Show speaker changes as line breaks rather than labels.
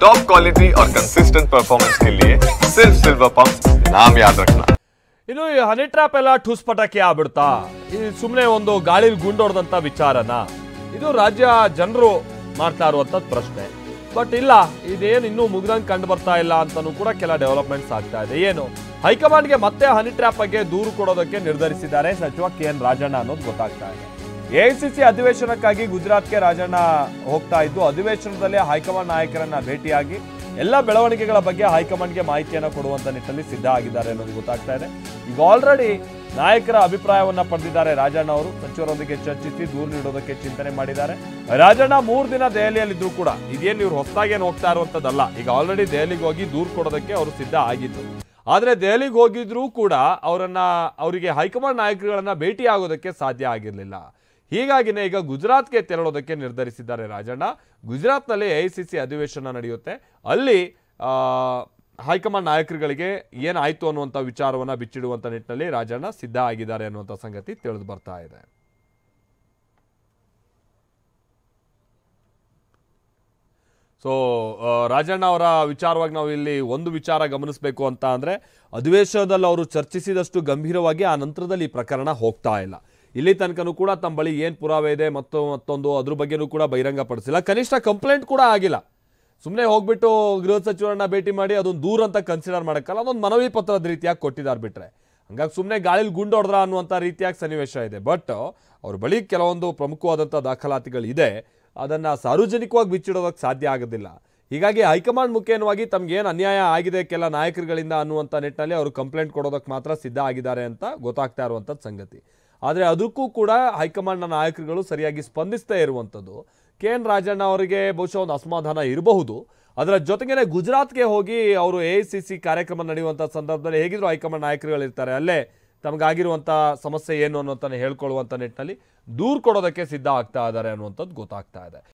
Top quality और consistent performance के लिए सिर्फ सिल्वर पंप नाम याद रखना।
ಇನ್ನು ಈ ಹನಿ ಟ್ರ್ಯಾಪ್ ಎಲ್ಲ ಠುಸ್ ಪಟಾಕಿ ಆಗ್ಬಿಡ್ತಾ ಈ ಸುಮ್ಮನೆ ಒಂದು ಗಾಳಿಲಿ ಗುಂಡೊಡ್ದಂತ ವಿಚಾರನ ಇದು ರಾಜ್ಯ ಜನರು ಮಾಡ್ತಾ ಇರುವಂತದ್ದು ಪ್ರಶ್ನೆ. ಬಟ್ ಇಲ್ಲ, ಇದೇನು ಇನ್ನೂ ಮುಗ್ದಂಗೆ ಕಂಡು ಬರ್ತಾ ಇಲ್ಲ ಅಂತಾನೂ ಕೂಡ ಕೆಲ ಡೆವಲಪ್ಮೆಂಟ್ಸ್ ಆಗ್ತಾ ಇದೆ. ಏನು ಹೈಕಮಾಂಡ್ಗೆ ಮತ್ತೆ ಹನಿ ಟ್ರ್ಯಾಪ್ ಬಗ್ಗೆ ದೂರು ಕೊಡೋದಕ್ಕೆ ನಿರ್ಧರಿಸಿದ್ದಾರೆ ಸಚಿವ KN ರಾಜಣ್ಣ ಅನ್ನೋದು ಗೊತ್ತಾಗ್ತಾ ಇದೆ. AICC ಅಧಿವೇಶನಕ್ಕಾಗಿ ಗುಜರಾತ್ಗೆ ರಾಜಣ್ಣ ಹೋಗ್ತಾ ಇದ್ದು, ಅಧಿವೇಶನದಲ್ಲಿ ಹೈಕಮಾಂಡ್ ನಾಯಕರನ್ನ ಭೇಟಿಯಾಗಿ ಎಲ್ಲ ಬೆಳವಣಿಗೆಗಳ ಬಗ್ಗೆ ಹೈಕಮಾಂಡ್ಗೆ ಮಾಹಿತಿಯನ್ನು ಕೊಡುವಂತ ನಿಟ್ಟಿನಲ್ಲಿ ಸಿದ್ಧ ಆಗಿದ್ದಾರೆ ಅನ್ನೋದು ಗೊತ್ತಾಗ್ತಾ ಇದೆ. ಈಗ ಆಲ್ರೆಡಿ ನಾಯಕರ ಅಭಿಪ್ರಾಯವನ್ನ ಪಡೆದಿದ್ದಾರೆ ರಾಜಣ್ಣ ಅವರು. ಸಚಿವರೊಂದಿಗೆ ಚರ್ಚಿಸಿ ದೂರು ನೀಡೋದಕ್ಕೆ ಚಿಂತನೆ ಮಾಡಿದ್ದಾರೆ. ರಾಜಣ್ಣ 3 ದಿನ ದೆಹಲಿಯಲ್ಲಿದ್ರು ಕೂಡ ಇದೇನು ಇವ್ರು ಹೊಸದಾಗೇನು ಹೋಗ್ತಾ ಇರುವಂತದ್ದಲ್ಲ. ಈಗ ಆಲ್ರೆಡಿ ದೆಹಲಿಗೆ ಹೋಗಿ ದೂರು ಕೊಡೋದಕ್ಕೆ ಅವರು ಸಿದ್ಧ ಆಗಿದ್ರು. ಆದ್ರೆ ದೆಹಲಿಗೆ ಹೋಗಿದ್ರು ಕೂಡ ಅವರಿಗೆ ಹೈಕಮಾಂಡ್ ನಾಯಕರುಗಳನ್ನ ಭೇಟಿ ಆಗೋದಕ್ಕೆ ಸಾಧ್ಯ ಆಗಿರಲಿಲ್ಲ. ಹೀಗಾಗಿನೇ ಈಗ ಗುಜರಾತ್ಗೆ ತೆರಳೋದಕ್ಕೆ ನಿರ್ಧರಿಸಿದ್ದಾರೆ ರಾಜಣ್ಣ. ಗುಜರಾತ್ನಲ್ಲಿ AICC ಅಧಿವೇಶನ ನಡೆಯುತ್ತೆ. ಅಲ್ಲಿ ಹೈಕಮಾಂಡ್ ನಾಯಕರುಗಳಿಗೆ ಏನಾಯ್ತು ಅನ್ನುವಂಥ ವಿಚಾರವನ್ನ ಬಿಚ್ಚಿಡುವಂಥ ನಿಟ್ಟಿನಲ್ಲಿ ರಾಜಣ್ಣ ಸಿದ್ಧ ಆಗಿದ್ದಾರೆ ಅನ್ನುವಂಥ ಸಂಗತಿ ತಿಳಿದು ಬರ್ತಾ ಇದೆ. ಸೊ ರಾಜಣ್ಣ ಅವರ ವಿಚಾರವಾಗಿ ನಾವು ಇಲ್ಲಿ ಒಂದು ವಿಚಾರ ಗಮನಿಸಬೇಕು ಅಂತ ಅಂದರೆ, ಅಧಿವೇಶನದಲ್ಲಿ ಅವರು ಚರ್ಚಿಸಿದಷ್ಟು ಗಂಭೀರವಾಗಿ ಆ ನಂತರದಲ್ಲಿ ಈ ಪ್ರಕರಣ ಹೋಗ್ತಾ ಇಲ್ಲ. ಇಲ್ಲಿ ತನಕನೂ ಕೂಡ ತಮ್ಮ ಬಳಿ ಏನು ಪುರಾವೆ ಇದೆ ಮತ್ತೊಂದು ಅದ್ರ ಬಗ್ಗೆನೂ ಕೂಡ ಬಹಿರಂಗಪಡಿಸಿಲ್ಲ. ಕನಿಷ್ಠ ಕಂಪ್ಲೇಂಟ್ ಕೂಡ ಆಗಿಲ್ಲ. ಸುಮ್ಮನೆ ಹೋಗ್ಬಿಟ್ಟು ಗೃಹ ಸಚಿವರನ್ನ ಭೇಟಿ ಮಾಡಿ ಅದೊಂದು ದೂರ ಅಂತ ಕನ್ಸಿಡರ್ ಮಾಡೋಕ್ಕಲ್ಲ, ಅದೊಂದು ಮನವಿ ಪತ್ರದ ರೀತಿಯಾಗಿ ಕೊಟ್ಟಿದ್ದಾರೆ ಬಿಟ್ರೆ. ಹಂಗಾಗಿ ಸುಮ್ಮನೆ ಗಾಳಿಲಿ ಗುಂಡೊಡ್ರ ಅನ್ನುವಂಥ ರೀತಿಯಾಗಿ ಸನ್ನಿವೇಶ ಇದೆ. ಬಟ್ ಅವ್ರ ಬಳಿ ಕೆಲವೊಂದು ಪ್ರಮುಖವಾದಂಥ ದಾಖಲಾತಿಗಳಿದೆ, ಅದನ್ನು ಸಾರ್ವಜನಿಕವಾಗಿ ಬಿಚ್ಚಿಡೋದಕ್ಕೆ ಸಾಧ್ಯ ಆಗೋದಿಲ್ಲ. ಹೀಗಾಗಿ ಹೈಕಮಾಂಡ್ ಮುಖೇನವಾಗಿ ತಮಗೇನು ಅನ್ಯಾಯ ಆಗಿದೆ ಕೆಲ ನಾಯಕರುಗಳಿಂದ ಅನ್ನುವಂಥ ನಿಟ್ಟಿನಲ್ಲಿ ಅವರು ಕಂಪ್ಲೇಂಟ್ ಕೊಡೋದಕ್ಕೆ ಮಾತ್ರ ಸಿದ್ಧ ಆಗಿದ್ದಾರೆ ಅಂತ ಗೊತ್ತಾಗ್ತಾ ಇರುವಂಥದ್ದು ಸಂಗತಿ. ಆದರೆ ಅದಕ್ಕೂ ಕೂಡ ಹೈಕಮಾಂಡ್ನ ನಾಯಕರುಗಳು ಸರಿಯಾಗಿ ಸ್ಪಂದಿಸ್ತಾ ಇರುವಂಥದ್ದು. KN ರಾಜಣ್ಣ ಅವರಿಗೆ ಬಹುಶಃ ಒಂದು ಅಸಮಾಧಾನ ಇರಬಹುದು. ಅದರ ಜೊತೆಗೇನೆ ಗುಜರಾತ್ಗೆ ಹೋಗಿ ಅವರು AICC ಕಾರ್ಯಕ್ರಮ ನಡೆಯುವಂಥ ಸಂದರ್ಭದಲ್ಲಿ ಹೇಗಿದ್ರು ಹೈಕಮಾಂಡ್ ನಾಯಕರುಗಳಿರ್ತಾರೆ, ಅಲ್ಲೇ ತಮಗಾಗಿರುವಂಥ ಸಮಸ್ಯೆ ಏನು ಅನ್ನೋಂಥ ಹೇಳ್ಕೊಳ್ಳುವಂಥ ನಿಟ್ಟಿನಲ್ಲಿ ದೂರು ಕೊಡೋದಕ್ಕೆ ಸಿದ್ಧ ಆಗ್ತಾ ಇದ್ದಾರೆ ಅನ್ನುವಂಥದ್ದು ಗೊತ್ತಾಗ್ತಾ ಇದೆ.